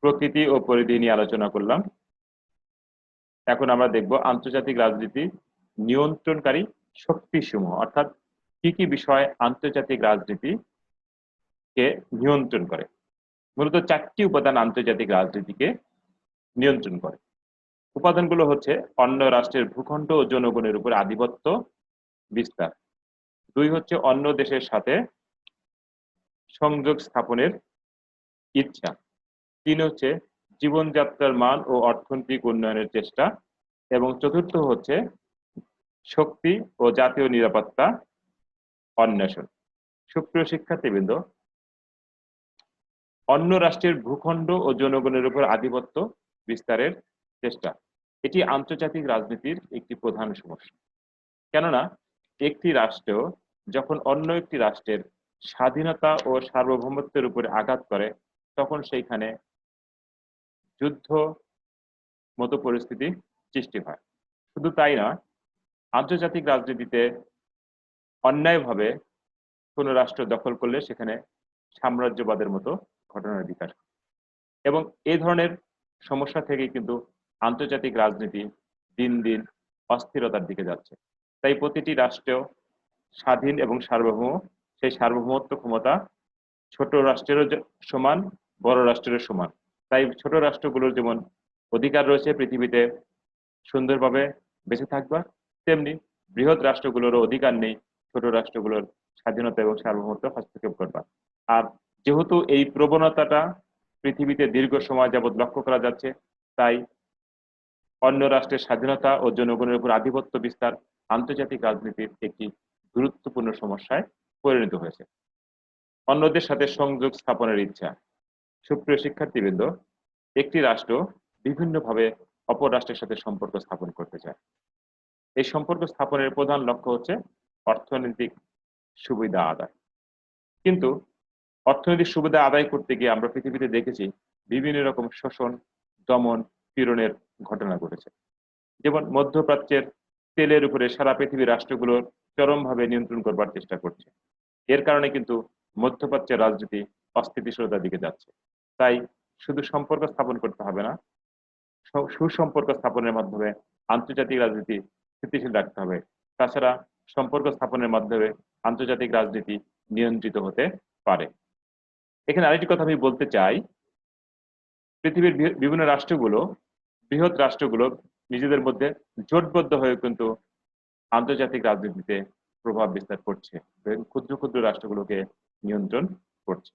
প্রকৃতি ও পরিধি নিয়ে আলোচনা করলাম। এখন আমরা দেখব আন্তর্জাতিক রাজনীতি নিয়ন্ত্রণকারী শক্তিসমূহ, অর্থাৎ কি কি বিষয় আন্তর্জাতিক রাজনীতিকে নিয়ন্ত্রণ করে। মূলত 4টি উপাদান আন্তর্জাতিক রাজনীতিকে নিয়ন্ত্রণ করে। উপাদানগুলো হচ্ছে অন্য রাষ্ট্রের ভূখণ্ড ও জনগণের উপর আধিপত্য বিস্তার, 2 হচ্ছে অন্য দেশের সাথে সংযোগ স্থাপনের ইচ্ছা, 3 হচ্ছে জীবনযাত্রার মান ও অর্থনৈতিক উন্নয়নের চেষ্টা, এবং 4র্থ হচ্ছে শক্তি ও জাতীয় নিরাপত্তা অন্বেষণ। সুপ্রিয় শিক্ষার্থীবৃন্দ, অন্য রাষ্ট্রের ভূখণ্ড ও জনগণের উপর আধিপত্য বিস্তারের চেষ্টা, এটি আন্তর্জাতিক রাজনীতির একটি প্রধান সমস্যা। কেননা একটি রাষ্ট্র যখন অন্য একটি রাষ্ট্রের স্বাধীনতা ও সার্বভৌমত্বের উপরে আঘাত করে, তখন সেইখানে যুদ্ধ মতো পরিস্থিতি সৃষ্টি হয়। শুধু তাই না, আন্তর্জাতিক রাজনীতিতে অন্যায়ভাবে কোনো রাষ্ট্র দখল করলে সেখানে সাম্রাজ্যবাদের মতো ঘটনার বিকাশ হয়। এবং এই ধরনের সমস্যা থেকে কিন্তু আন্তর্জাতিক রাজনীতি দিন দিন অস্থিরতার দিকে যাচ্ছে। তাই প্রতিটি রাষ্ট্র স্বাধীন এবং সার্বভৌম, সেই সার্বভৌমত্ব ক্ষমতা ছোট রাষ্ট্রেরও সমান, বড় রাষ্ট্রেরও সমান। তাই ছোট রাষ্ট্রগুলোর যেমন অধিকার রয়েছে পৃথিবীতে সুন্দরভাবে বেঁচে থাকবার, তেমনি বৃহৎ রাষ্ট্রগুলোরও অধিকার নেই ছোট রাষ্ট্রগুলোর স্বাধীনতা এবং সার্বভৌমত্ব হস্তক্ষেপ করবার। আর যেহেতু এই প্রবণতাটা পৃথিবীতে দীর্ঘ সময় যাবৎ লক্ষ্য করা যাচ্ছে, তাই অন্য রাষ্ট্রের স্বাধীনতা ও জনগণের উপর আধিপত্য বিস্তার আন্তর্জাতিক রাজনীতির একটি গুরুত্বপূর্ণ সমস্যায় পরিণত হয়েছে। অন্যদের সাথে সংযোগ স্থাপনের ইচ্ছা। সুপ্রিয় শিক্ষার্থীবৃন্দ, একটি রাষ্ট্র বিভিন্নভাবে অপর রাষ্ট্রের সাথে সম্পর্ক স্থাপন করতে চায়। এই সম্পর্ক স্থাপনের প্রধান লক্ষ্য হচ্ছে অর্থনৈতিক সুবিধা আদায়। কিন্তু অর্থনৈতিক সুবিধা আদায় করতে গিয়ে আমরা পৃথিবীতে দেখেছি বিভিন্ন রকম শোষণ, দমন, পীড়নের ঘটনা ঘটেছে। যেমন মধ্যপ্রাচ্যের তেলের উপরে সারা পৃথিবীর রাষ্ট্রগুলোর চরমভাবে নিয়ন্ত্রণ করবার চেষ্টা করছে। এর কারণে কিন্তু মধ্যপ্রাচ্যের রাজনীতি অস্থিতিশীলতার দিকে যাচ্ছে। তাই শুধু সম্পর্ক স্থাপন করতে হবে না, সুসম্পর্ক স্থাপনের মাধ্যমে আন্তর্জাতিক রাজনীতি স্থিতিশীল রাখতে হবে। তাছাড়া সম্পর্ক স্থাপনের মাধ্যমে আন্তর্জাতিক রাজনীতি নিয়ন্ত্রিত হতে পারে। এখানে আরেকটি কথা আমি বলতে চাই, পৃথিবীর বিভিন্ন রাষ্ট্রগুলো, বৃহৎ রাষ্ট্রগুলো নিজেদের মধ্যে জোটবদ্ধ হয়ে কিন্তু আন্তর্জাতিক রাজনীতিতে প্রভাব বিস্তার করছে, ক্ষুদ্র ক্ষুদ্র রাষ্ট্রগুলোকে নিয়ন্ত্রণ করছে।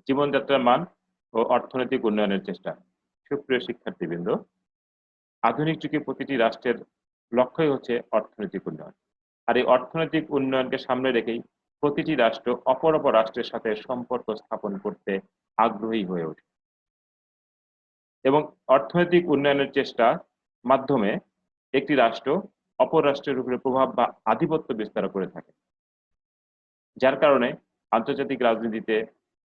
জীবনযাত্রার মান ও অর্থনৈতিক উন্নয়নের চেষ্টা। সুপ্রিয় শিক্ষার্থীবৃন্দ, আধুনিক যুগে প্রতিটি রাষ্ট্রের লক্ষ্যই হচ্ছে অর্থনৈতিক উন্নয়ন। আর এই অর্থনৈতিক উন্নয়নকে সামনে রেখেই প্রতিটি রাষ্ট্র অপর রাষ্ট্রের সাথে সম্পর্ক স্থাপন করতে আগ্রহী হয়ে ওঠে এবং অর্থনৈতিক উন্নয়নের চেষ্টার মাধ্যমে একটি রাষ্ট্র অপর রাষ্ট্রের উপরে প্রভাব বা আধিপত্য বিস্তার করে থাকে, যার কারণে আন্তর্জাতিক রাজনীতিতে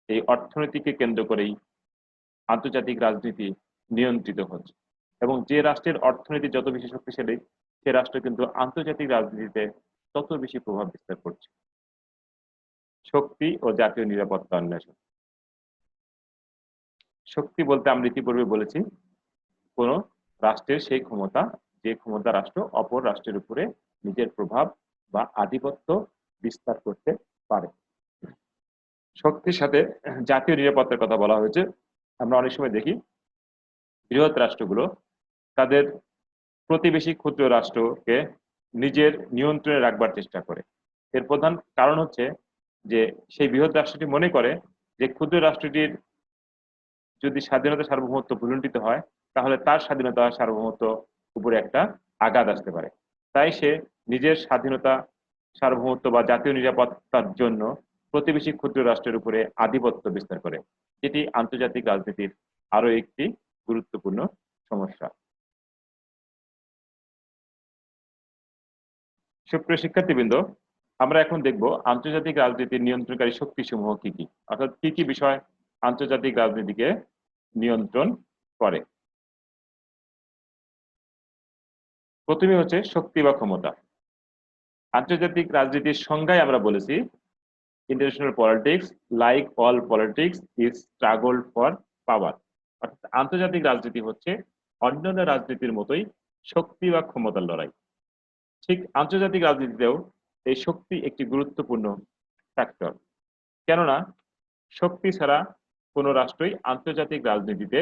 এই অর্থনীতিকে কেন্দ্র করেই আন্তর্জাতিক রাজনীতি নিয়ন্ত্রিত হচ্ছে এবং যে রাষ্ট্রের অর্থনীতি যত বেশি শক্তিশালী সে রাষ্ট্র কিন্তু আন্তর্জাতিক রাজনীতিতে তত বেশি প্রভাব বিস্তার করছে। শক্তি ও জাতীয় নিরাপত্তা অন্বেষণ। শক্তি বলতে আমরা ইতিপূর্বে বলেছি কোন রাষ্ট্রের সেই ক্ষমতা যে ক্ষমতা রাষ্ট্র অপর রাষ্ট্রের উপরে নিজের প্রভাব বা আধিপত্য বিস্তার করতে পারে। শক্তির সাথে জাতীয় নিরাপত্তার কথা বলা হয়েছে। আমরা অনেক সময় দেখি বৃহৎ রাষ্ট্রগুলো তাদের প্রতিবেশী ক্ষুদ্র রাষ্ট্রকে নিজের নিয়ন্ত্রণে রাখবার চেষ্টা করে। এর প্রধান কারণ হচ্ছে যে সেই বৃহৎ রাষ্ট্রটি মনে করে যে ক্ষুদ্র রাষ্ট্রটির যদি স্বাধীনতা সার্বভৌমত্ব ভুলুণ্ঠিত হয় তাহলে তার স্বাধীনতা সার্বভৌমত্ব উপরে একটা আঘাত আসতে পারে, তাই সে নিজের স্বাধীনতা সার্বভৌমত্ব বা জাতীয় নিরাপত্তার জন্য প্রতিবেশী ক্ষুদ্র রাষ্ট্রের উপরে আধিপত্য বিস্তার করে, যেটি আন্তর্জাতিক রাজনীতির আরো একটি গুরুত্বপূর্ণ সমস্যা। সুপ্রিয় শিক্ষার্থীবৃন্দ, আমরা এখন দেখব আন্তর্জাতিক রাজনীতির নিয়ন্ত্রণকারী শক্তিসমূহ কি কি, অর্থাৎ কি কি বিষয় আন্তর্জাতিক রাজনীতিকে নিয়ন্ত্রণ করে। প্রথমে হচ্ছে শক্তি বা ক্ষমতা। আন্তর্জাতিক রাজনীতির সংজ্ঞায় আমরা বলেছি international politics like all politics is struggle for পাওয়ার, অর্থাৎ আন্তর্জাতিক রাজনীতি হচ্ছে অন্যান্য রাজনীতির মতোই শক্তি বা ক্ষমতার লড়াই। ঠিক আন্তর্জাতিক রাজনীতিতেও এই শক্তি একটি গুরুত্বপূর্ণ ফ্যাক্টর, কেননা শক্তি ছাড়া কোনো রাষ্ট্রই আন্তর্জাতিক রাজনীতিতে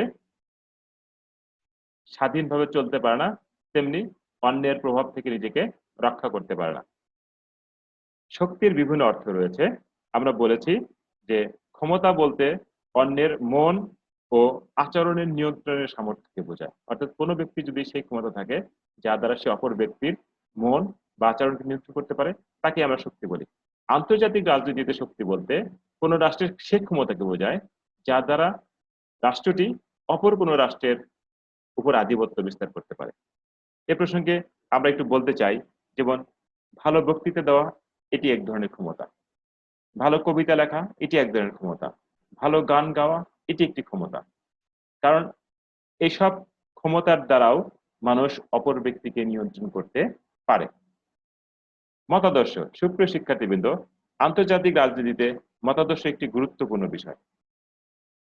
স্বাধীনভাবে চলতে পারে না, তেমনি অন্যের প্রভাব থেকে নিজেকে রক্ষা করতে পারে না। শক্তির বিভিন্ন অর্থ রয়েছে। আমরা বলেছি যে ক্ষমতা বলতে অন্যের মন ও আচরণের নিয়ন্ত্রণের সামর্থ্যকে বোঝায়, অর্থাৎ কোনো ব্যক্তি যদি সেই ক্ষমতা থাকে যার দ্বারা সে অপর ব্যক্তির মন বা আচরণকে নিয়ন্ত্রণ করতে পারে তাকে আমরা শক্তি বলি। আন্তর্জাতিক রাজনীতিতে শক্তি বলতে কোনো রাষ্ট্রের সে ক্ষমতাকে বোঝায় যার দ্বারা রাষ্ট্রটি অপর কোনো রাষ্ট্রের উপর আধিপত্য বিস্তার করতে পারে। এ প্রসঙ্গে আমরা একটু বলতে চাই, যেমন ভালো বক্তৃতা দেওয়া এটি এক ধরনের ক্ষমতা, ভালো কবিতা লেখা এটি এক ধরনের ক্ষমতা, ভালো গান গাওয়া এটি একটি ক্ষমতা, কারণ এইসব ক্ষমতার দ্বারাও মানুষ অপর ব্যক্তিকে নিয়ন্ত্রণ করতে পারে। মতাদর্শ। সুপ্রিয় শিক্ষার্থীবৃন্দ, আন্তর্জাতিক রাজনীতিতে মতাদর্শ একটি গুরুত্বপূর্ণ বিষয়।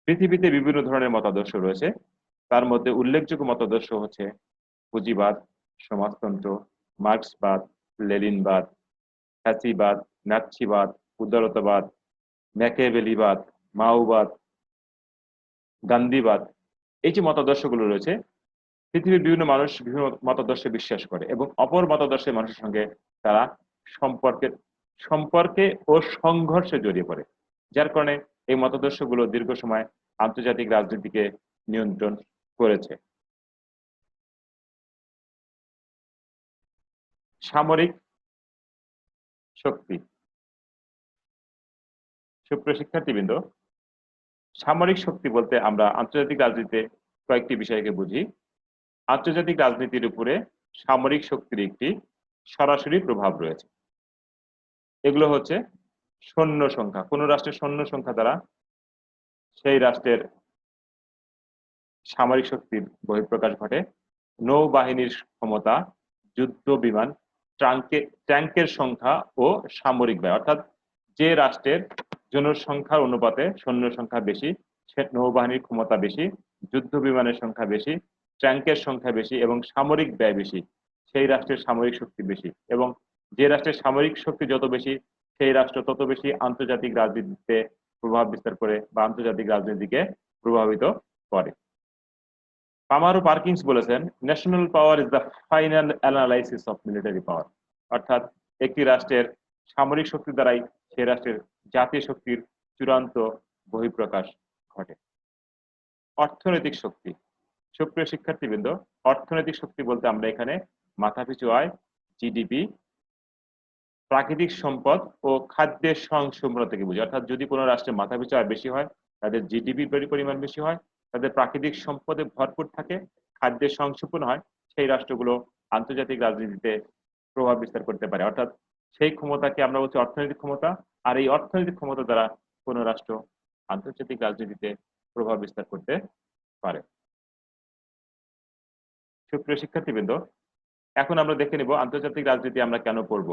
পৃথিবীতে বিভিন্ন ধরনের মতাদর্শ রয়েছে, তার মধ্যে উল্লেখযোগ্য মতাদর্শ হচ্ছে পুঁজিবাদ, সমাজতন্ত্র, মার্ক্সবাদ, লেনিনবাদ, ফ্যাসিবাদ, নাৎসিবাদ, উদারতাবাদ, ম্যাকিয়াভেলিবাদ, মাওবাদ, গান্ধীবাদ। এই যে মতাদর্শগুলো রয়েছে, পৃথিবীর বিভিন্ন মানুষ বিভিন্ন মতাদর্শে বিশ্বাস করে এবং অপর মতাদর্শের মানুষের সঙ্গে তারা সম্পর্কে ও সংঘর্ষে জড়িয়ে পড়ে, যার কারণে এই মতাদর্শগুলো দীর্ঘ সময় আন্তর্জাতিক রাজনীতিকে নিয়ন্ত্রণ করেছে। সামরিক শক্তি। সুপ্রিয় শিক্ষার্থীবৃন্দ, সামরিক শক্তি বলতে আমরা আন্তর্জাতিক রাজনীতিতে কয়েকটি বিষয়কে বুঝি। আন্তর্জাতিক রাজনীতির উপরে সামরিক শক্তির একটি সরাসরি প্রভাব রয়েছে। এগুলো হচ্ছে সৈন্য সংখ্যা, কোন রাষ্ট্রের সৈন্য সংখ্যা দ্বারা সেই রাষ্ট্রের সামরিক শক্তির বহিঃপ্রকাশ ঘটে, নৌবাহিনীর ক্ষমতা, যুদ্ধ বিমান, ট্যাঙ্কের সংখ্যা ও সামরিক ব্যয়, অর্থাৎ যে রাষ্ট্রের জনসংখ্যার অনুপাতে সৈন্য সংখ্যা বেশি, সে নৌবাহিনীর ক্ষমতা বেশি, যুদ্ধ বিমানের সংখ্যা বেশি, ট্যাঙ্কের সংখ্যা বেশি এবং সামরিক ব্যয় বেশি, সেই রাষ্ট্রের সামরিক শক্তি বেশি, এবং যে রাষ্ট্রের সামরিক শক্তি যত বেশি সেই রাষ্ট্র তত বেশি আন্তর্জাতিক রাজনীতিতে প্রভাব বিস্তার করে বা আন্তর্জাতিক রাজনীতিকে প্রভাবিত করে। পামারো পার্কিন্স বলেছেন, national power is the final analysis of military পাওয়ার, অর্থাৎ একটি রাষ্ট্রের সামরিক শক্তি দ্বারাই সে রাষ্ট্রের জাতীয় শক্তির চূড়ান্ত বহিঃপ্রকাশ ঘটে। অর্থনৈতিক শক্তি। সুপ্রিয় শিক্ষার্থীবৃন্দ, অর্থনৈতিক শক্তি বলতে আমরা এখানে মাথাপিছু আয়, জিডিপি, প্রাকৃতিক সম্পদ ও খাদ্যের স্বয়ংসম্পূর্ণ থেকে বুঝি। অর্থাৎ যদি কোনো রাষ্ট্রের মাথাপিছু আয় বেশি হয়, তাদের জিডিপির পরিমাণ বেশি হয়, তাদের প্রাকৃতিক সম্পদে ভরপুর থাকে, খাদ্যের স্বয়ংসম্পূর্ণ হয়, সেই রাষ্ট্রগুলো আন্তর্জাতিক রাজনীতিতে প্রভাব বিস্তার করতে পারে। অর্থাৎ সেই ক্ষমতাকে আমরা বলছি অর্থনৈতিক ক্ষমতা। আর এই অর্থনৈতিক ক্ষমতা দ্বারা কোনো রাষ্ট্র আন্তর্জাতিক রাজনীতিতে প্রভাব বিস্তার করতে পারে। সুপ্রিয় শিক্ষার্থীবৃন্দ, এখন আমরা দেখে নিব আন্তর্জাতিক রাজনীতি আমরা কেন পড়ব,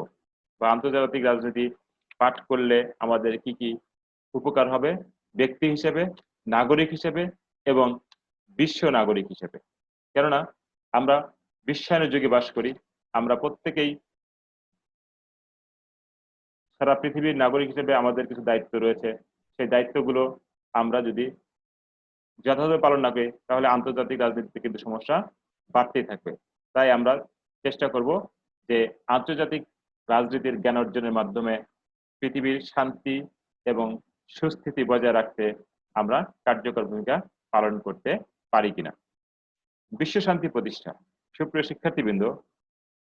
বা আন্তর্জাতিক রাজনীতি পাঠ করলে আমাদের কি কি উপকার হবে ব্যক্তি হিসেবে, নাগরিক হিসেবে এবং বিশ্ব নাগরিক হিসেবে। কেননা আমরা বিশ্বায়নের যুগে বাস করি, আমরা প্রত্যেকেই সারা পৃথিবীর নাগরিক হিসেবে আমাদের কিছু দায়িত্ব রয়েছে। সেই দায়িত্বগুলো আমরা যদি যথাযথ পালন না করি, তাহলে আন্তর্জাতিক রাজনীতিতে কিন্তু সমস্যা বাড়তেই থাকবে। তাই আমরা চেষ্টা করব যে আন্তর্জাতিক রাজনীতির জ্ঞান অর্জনের মাধ্যমে পৃথিবীর শান্তি এবং সুস্থিতি বজায় রাখতে আমরা কার্যকর ভূমিকা পালন করতে পারি কিনা। বিশ্ব শান্তি প্রতিষ্ঠা। সুপ্রিয় শিক্ষার্থীবৃন্দ,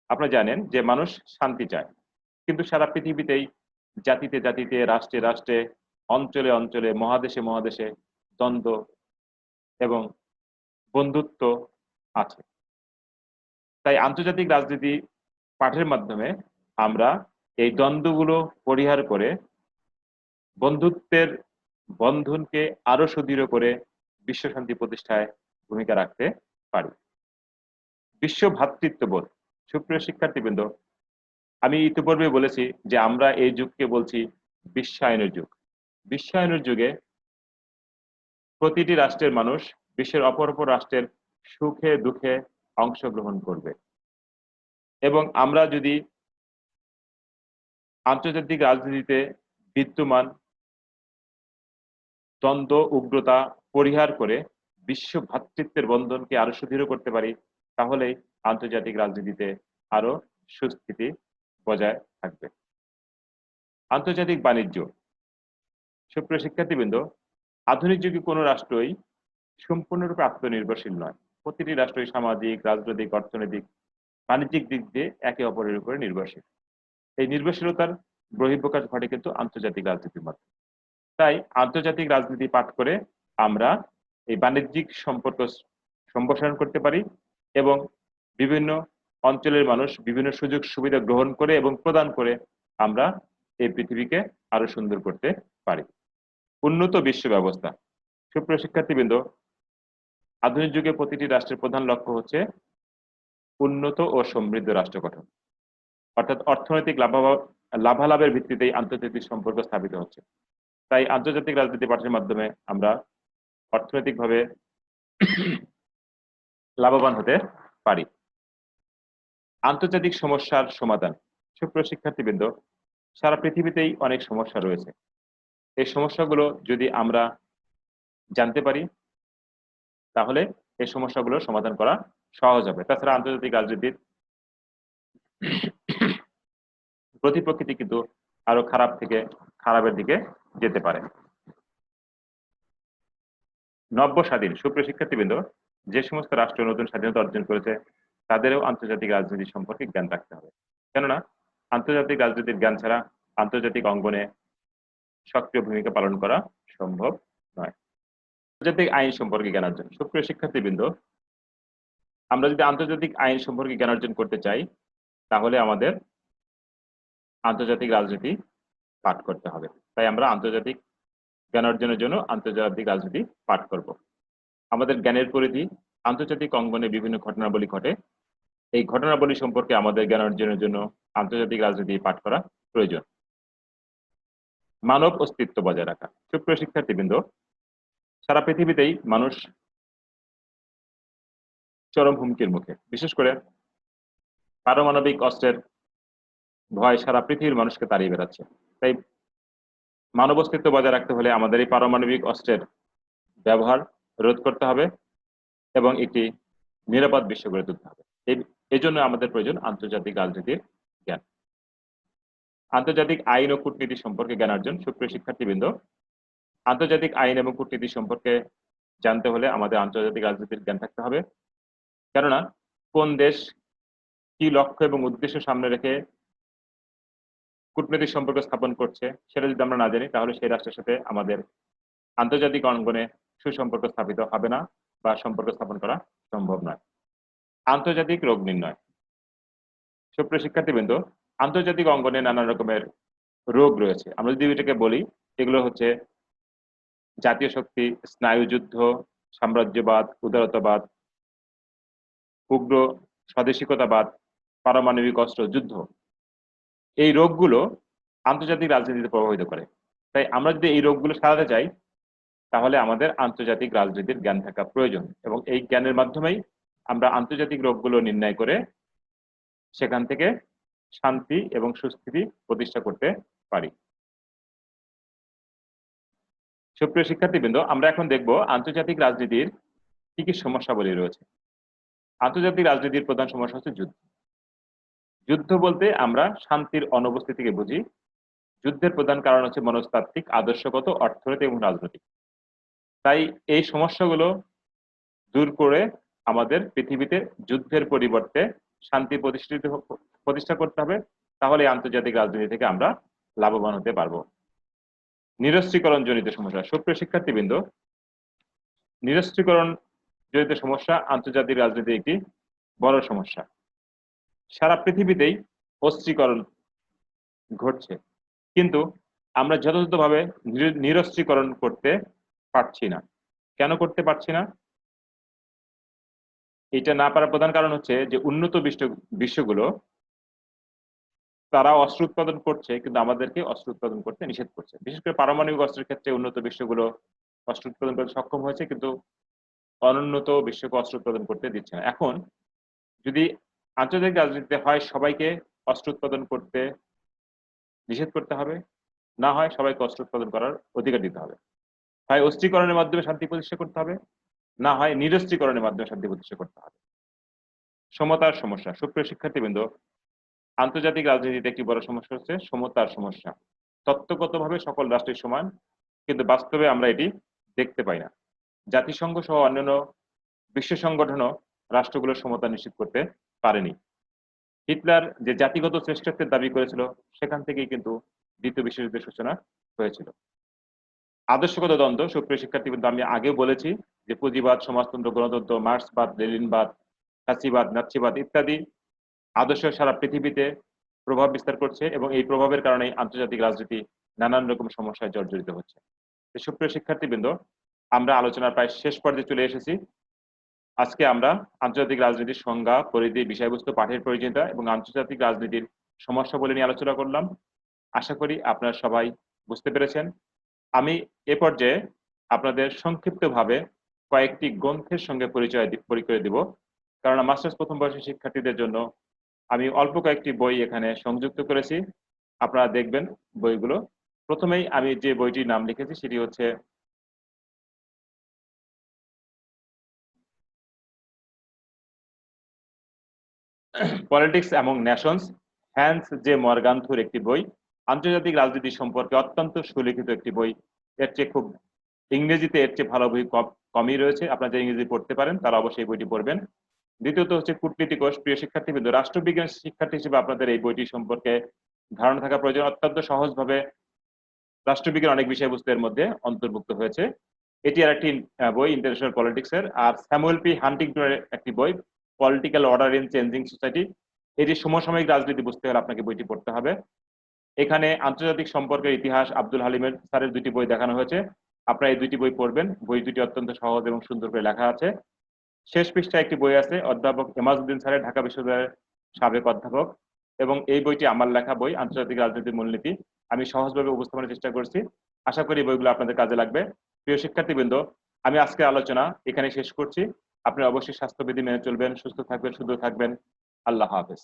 আপনারা জানেন যে মানুষ শান্তি চায়, কিন্তু সারা পৃথিবীতেই জাতিতে জাতিতে, রাষ্ট্রে রাষ্ট্রে, অঞ্চলে অঞ্চলে, মহাদেশে মহাদেশে দ্বন্দ্ব এবং বন্ধুত্ব আছে। তাই আন্তর্জাতিক রাজনীতি পাঠের মাধ্যমে আমরা এই দ্বন্দ্বগুলো পরিহার করে বন্ধুত্বের বন্ধনকে আরো সুদৃঢ় করে বিশ্ব শান্তি প্রতিষ্ঠায় ভূমিকা রাখতে পারি। বিশ্ব ভ্রাতৃত্ববোধ। সুপ্রিয় শিক্ষার্থীবৃন্দ, আমি ইতিপূর্বে বলেছি যে আমরা এই যুগকে বলছি বিশ্বায়নের যুগ। বিশ্বায়নের যুগে প্রতিটি রাষ্ট্রের মানুষ বিশ্বের অপর অপর রাষ্ট্রের সুখে দুঃখে অংশগ্রহণ করবে, এবং আমরা যদি আন্তর্জাতিক রাজনীতিতে বিদ্যমান দ্বন্দ্ব উগ্রতা পরিহার করে বিশ্ব ভ্রাতৃত্বের বন্ধনকে আরো সুদৃঢ় করতে পারি, তাহলে আন্তর্জাতিক রাজনীতিতে আরো সুস্থিতি বজায় থাকবে। আন্তর্জাতিক বাণিজ্য। সুপ্রিয় শিক্ষার্থীবৃন্দ, আধুনিক যুগে কোনো রাষ্ট্রই সম্পূর্ণরূপে আত্মনির্ভরশীল নয়। প্রতিটি রাষ্ট্রই সামাজিক, রাজনৈতিক, অর্থনৈতিক, বাণিজ্যিক দিক দিয়ে একে অপরের উপরে নির্ভরশীল। এই নির্ভরশীলতার বহিঃপ্রকাশ ঘটে কিন্তু আন্তর্জাতিক রাজনীতির মাধ্যমে। তাই আন্তর্জাতিক রাজনীতি পাঠ করে আমরা এই বাণিজ্যিক সম্পর্ক সম্প্রসারণ করতে পারি এবং বিভিন্ন অঞ্চলের মানুষ বিভিন্ন সুযোগ সুবিধা গ্রহণ করে এবং প্রদান করে আমরা এই পৃথিবীকে আরো সুন্দর করতে পারি। উন্নত বিশ্ব ব্যবস্থা। সুপ্রিয় শিক্ষার্থীবৃন্দ, আধুনিক যুগে প্রতিটি রাষ্ট্রের প্রধান লক্ষ্য হচ্ছে উন্নত ও সমৃদ্ধ রাষ্ট্র গঠন। অর্থাৎ অর্থনৈতিক লাভালাভের ভিত্তিতেই আন্তর্জাতিক সম্পর্ক স্থাপিত হচ্ছে। তাই আন্তর্জাতিক রাজনীতি পাঠের মাধ্যমে আমরা অর্থনৈতিকভাবে লাভবান হতে পারি। আন্তর্জাতিক সমস্যার সমাধান। সুপ্রিয় শিক্ষার্থীবৃন্দ, সারা পৃথিবীতেই অনেক সমস্যা রয়েছে। এই সমস্যাগুলো যদি আমরা জানতে পারি, তাহলে এই সমস্যাগুলোর সমাধান করা সহজ হবে। তাছাড়া আন্তর্জাতিক রাজনীতির প্রকৃতি কিন্তু আরো খারাপ থেকে খারাপের দিকে যেতে পারে। নব্য স্বাধীন। সুপ্রিয় শিক্ষার্থীবৃন্দ, যে সমস্ত রাষ্ট্র নতুন স্বাধীনতা অর্জন করেছে তাদেরও আন্তর্জাতিক রাজনীতি সম্পর্কে জ্ঞান রাখতে হবে। কেননা আন্তর্জাতিক রাজনীতির জ্ঞান ছাড়া আন্তর্জাতিক অঙ্গনে সক্রিয় ভূমিকা পালন করা সম্ভব নয়। আন্তর্জাতিক আইন সম্পর্কে জ্ঞান অর্জন। সুপ্রিয় শিক্ষার্থীবৃন্দ, আমরা যদি আন্তর্জাতিক আইন সম্পর্কে জ্ঞান অর্জন করতে চাই, তাহলে আমাদের আন্তর্জাতিক রাজনীতি পাঠ করতে হবে। তাই আমরা আন্তর্জাতিক জ্ঞান অর্জনের জন্য আন্তর্জাতিক রাজনীতি পাঠ করব। আমাদের জ্ঞানের পরিধি আন্তর্জাতিক অঙ্গনে বিভিন্ন ঘটনাবলী ঘটে, এই ঘটনাবলী সম্পর্কে আমাদের জ্ঞান অর্জনের জন্য আন্তর্জাতিক রাজনীতি পাঠ করা প্রয়োজন। মানব অস্তিত্ব বজায় রাখা। সুপ্রিয় শিক্ষার্থীবৃন্দ, সারা পৃথিবীতেই মানুষ চরম হুমকির মুখে। বিশেষ করে পারমাণবিক অস্ত্রের ভয় সারা পৃথিবীর মানুষকে তাড়িয়ে বেড়াচ্ছে। তাই মানব অস্তিত্ব বজায় রাখতে হলে আমাদের এই পারমাণবিক অস্ত্রের ব্যবহার রোধ করতে হবে এবং একটি নিরাপদ বিশ্ব গড়ে তুলতে হবে। এই জন্য আমাদের প্রয়োজন আন্তর্জাতিক রাজনীতির জ্ঞান। আন্তর্জাতিক আইন ও কূটনীতি সম্পর্কে জ্ঞান অর্জন। সুপ্রিয় শিক্ষার্থীবৃন্দ, আন্তর্জাতিক আইন এবং কূটনীতি সম্পর্কে জানতে হলে আমাদের আন্তর্জাতিক রাজনীতির জ্ঞান থাকতে হবে। কেননা কোন দেশ কি লক্ষ্য এবং উদ্দেশ্য সামনে রেখে কূটনৈতিক সম্পর্ক স্থাপন করছে সেটা যদি আমরা না জানি তাহলে সেই রাষ্ট্রের সাথে আমাদের আন্তর্জাতিক অঙ্গনে সুসম্পর্ক স্থাপিত হবে না বা সম্পর্ক স্থাপন করা সম্ভব নয়। আন্তর্জাতিক রোগ নির্ণয়। সুপ্রিয় শিক্ষার্থীবৃন্দ, আন্তর্জাতিক অঙ্গনে নানা রকমের রোগ রয়েছে। আমরা যদি এটাকে বলি, এগুলো হচ্ছে জাতীয় শক্তি, স্নায়ুযুদ্ধ, সাম্রাজ্যবাদ, উদারতাবাদ, উগ্র স্বদেশিকতাবাদ, পারমাণবিক অস্ত্র, যুদ্ধ। এই রোগগুলো আন্তর্জাতিক রাজনীতিতে প্রভাবিত করে। তাই আমরা যদি এই রোগগুলো সারাতে চাই তাহলে আমাদের আন্তর্জাতিক রাজনীতির জ্ঞান থাকা প্রয়োজন, এবং এই জ্ঞানের মাধ্যমেই আমরা আন্তর্জাতিক রোগগুলো নির্ণয় করে সেখান থেকে শান্তি এবং সুস্থিতি প্রতিষ্ঠা করতে পারি। সুপ্রিয় শিক্ষার্থীবৃন্দ, আমরা এখন দেখব আন্তর্জাতিক রাজনীতির কি কি সমস্যাবলী রয়েছে। আন্তর্জাতিক রাজনীতির প্রধান সমস্যা হচ্ছে যুদ্ধ। যুদ্ধ বলতে আমরা শান্তির অনুপস্থিতিকে বুঝি। যুদ্ধের প্রধান কারণ হচ্ছে মনস্তাত্ত্বিক, আদর্শগত, অর্থনৈতিক এবং রাজনৈতিক। তাই এই সমস্যাগুলো দূর করে আমাদের পৃথিবীতে যুদ্ধের পরিবর্তে শান্তি প্রতিষ্ঠা করতে হবে, তাহলে আন্তর্জাতিক রাজনীতি থেকে আমরা লাভবান হতে পারবো। নিরস্ত্রীকরণ জনিত সমস্যা। সুপ্রিয় শিক্ষার্থীবৃন্দ, নিরস্ত্রীকরণ জনিত সমস্যা আন্তর্জাতিক রাজনীতির একটি বড় সমস্যা। সারা পৃথিবীতেই অস্ত্রীকরণ ঘটছে, কিন্তু আমরা যথাযথভাবে নিরস্ত্রীকরণ করতে পারছি না। কেন করতে পারছি না? এটা না পারার প্রধান কারণ হচ্ছে যে উন্নত বিশ্বগুলো তারা অস্ত্র উৎপাদন করছে, কিন্তু আমাদেরকে অস্ত্র উৎপাদন করতে নিষেধ করছে। বিশেষ করে পারমাণবিক অস্ত্রের ক্ষেত্রে উন্নত বিশ্বগুলো অস্ত্র উৎপাদন করতে সক্ষম হয়েছে, কিন্তু অনুন্নত বিশ্বকে অস্ত্র উৎপাদন করতে দিচ্ছে না। এখন যদি আন্তর্জাতিক রাজনীতিতে হয় সবাইকে অস্ত্র উৎপাদন করতে নিষেধ করতে হবে, না হয় সবাইকে অস্ত্র উৎপাদন করার অধিকার দিতে হবে। হয় অস্ত্রীকরণের মাধ্যমে শান্তি প্রতিষ্ঠা করতে হবে, না হয় নিরস্ত্রীকরণের মাধ্যমে শান্তি প্রতিষ্ঠা করতে হবে। সমতার সমস্যা। সুপ্রিয় শিক্ষার্থীবৃন্দ, আন্তর্জাতিক রাজনীতিতে একটি বড় সমস্যা হচ্ছে সমতার সমস্যা। তত্ত্বগতভাবে সকল রাষ্ট্রের সমান, কিন্তু বাস্তবে আমরা এটি দেখতে পাই না। জাতিসংঘ সহ অন্যান্য বিশ্ব সংগঠনও রাষ্ট্রগুলোর সমতা নিশ্চিত করতে পারেনি। হিটলার যে জাতিগত শ্রেষ্ঠত্বের দাবি করেছিল, সেখান থেকেই কিন্তু দ্বিতীয় বিশ্বযুদ্ধের সূচনা হয়েছিল। আদর্শগত দ্বন্দ্ব। সুপ্রিয় শিক্ষার্থীবৃন্দ, আমি আগেও বলেছি যে পুঁজিবাদ, সমাজতন্ত্র, গণতন্ত্র, মার্ক্সবাদ, লেনিনবাদ, ফ্যাসিবাদ, নাৎসিবাদ ইত্যাদি আদর্শ সারা পৃথিবীতে প্রভাব বিস্তার করছে, এবং এই প্রভাবের কারণে আন্তর্জাতিক রাজনীতি নানান রকম সমস্যায় জর্জরিত হচ্ছে। সুপ্রিয় শিক্ষার্থীবৃন্দ, আমরা আলোচনার প্রায় শেষ পর্যায়ে চলে এসেছি। আজকে আমরা আন্তর্জাতিক রাজনীতির সংজ্ঞা, পরিধি, বিষয়বস্তু, পাঠের প্রয়োজনীয়তা এবং আন্তর্জাতিক রাজনীতির সমস্যা বলে নিয়ে আলোচনা করলাম। আশা করি আপনারা সবাই বুঝতে পেরেছেন। আমি এ পর্যায়ে আপনাদের সংক্ষিপ্তভাবে কয়েকটি গ্রন্থের সঙ্গে পরিচয় দিব, কারণ মাস্টার্স প্রথম বর্ষের শিক্ষার্থীদের জন্য আমি অল্প কয়েকটি বই এখানে সংযুক্ত করেছি। আপনারা দেখবেন বইগুলো। প্রথমেই আমি যে বইটির নাম লিখেছি সেটি হচ্ছে politics among nations, Hans J মর্গানথুর একটি বই। আন্তর্জাতিক রাজনীতি সম্পর্কে অত্যন্ত সুলিখিত একটি বই। এর চেয়ে খুব ইংরেজিতে এর চেয়ে ভালো বই কমই রয়েছে। আপনারা যারা ইংরেজি পড়তে পারেন তারা অবশ্যই বইটি পড়বেন। দ্বিতীয়ত হচ্ছে কূটনীতি কোষ। প্রিয় শিক্ষার্থীবৃন্দ, রাষ্ট্রবিজ্ঞান শিক্ষার্থী হিসেবে আপনাদের এই বইটি সম্পর্কে ধারণা থাকা প্রয়োজন। অত্যন্ত সহজভাবে রাষ্ট্রবিজ্ঞান অনেক বিষয়বস্তু এর মধ্যে অন্তর্ভুক্ত হয়েছে। এটি আর একটি বই ইন্টারন্যাশনাল পলিটিক্স এর। আর স্যামুয়েল পি হান্টিংটনের একটি বই political order in changing society. এটি সমসাময়িক রাজনীতি বুঝতে হলে আপনাকে বইটি পড়তে হবে। এখানে আন্তর্জাতিক সম্পর্কের ইতিহাস আব্দুল হালিমের স্যারের দুটি বই দেখানো হয়েছে। আপনারা এই দুটি বই পড়বেন। বই দুটি অত্যন্ত সহজ এবং সুন্দর করে লেখা আছে। শেষ পৃষ্ঠায় একটি বই আছে অধ্যাপক এমাজউদ্দিন স্যারের, ঢাকা বিশ্ববিদ্যালয়ের সাবেক অধ্যাপক, এবং এই বইটি আমার লেখা বই, আন্তর্জাতিক রাজনীতির মূলনীতি। আমি সহজভাবে উপস্থাপনের চেষ্টা করছি। আশা করি বইগুলো আপনাদের কাজে লাগবে। প্রিয় শিক্ষার্থীবৃন্দ, আমি আজকের আলোচনা এখানে শেষ করছি। আপনি অবশ্যই স্বাস্থ্যবিধি মেনে চলবেন, সুস্থ থাকবেন, সুন্দর থাকবেন। আল্লাহ হাফেজ।